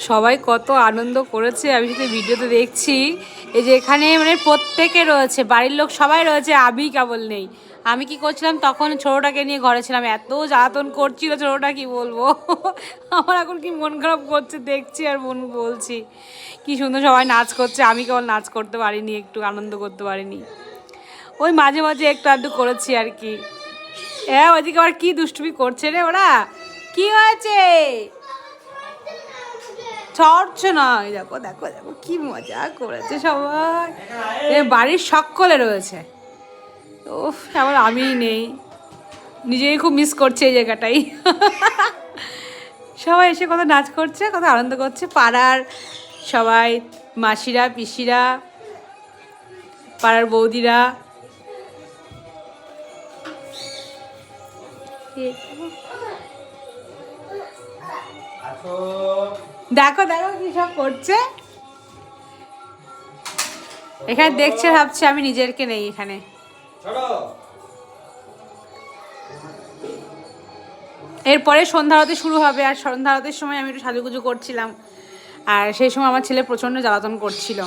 সবাই কত আনন্দ করেছে, আমি সেটা ভিডিওতে দেখছি। এই যে এখানে মানে প্রত্যেকে রয়েছে, বাড়ির লোক সবাই রয়েছে, আমি কেবল নেই। আমি কি করছিলাম তখন, ছোটোটাকে নিয়ে ঘরে ছিলাম, এত জ্বালাতন করছিল ছোটোটা, কি বলবো। আমার এখন কি মন খারাপ করছে দেখছি আর মন বলছি কি সুন্দর সবাই নাচ করছে, আমি কেবল নাচ করতে পারিনি, একটু আনন্দ করতে পারিনি। ওই মাঝে মাঝে একটু আধটু করেছি আর কি। হ্যাঁ, ওইদিকে আবার কি দুষ্টুমি করছে রে ওরা, কি হয়েছে? ছড়ছে না, দেখো দেখো দেখো কি মজা করেছে সবাই, বাড়ির সকলে রয়েছে। উফ, আবার আমিই নেই, নিজেই খুব মিস করছে এই জায়গাটাই। সবাই এসে কত নাচ করছে, কত আনন্দ করছে, পাড়ার সবাই, মাসিরা, পিসিরা, পাড়ার বৌদিরা। দেখো দেখো কি সব করছে এখানে, দেখছে ভাবছে আমি নিজেরকে নেই এখানে। এরপরে সন্ধ্যা আরতি শুরু হবে, আর সন্ধ্যা আরতির সময় আমি একটু সাজুগুজু করছিলাম, আর সেই সময় আমার ছেলে প্রচণ্ড জ্বালাতন করছিল।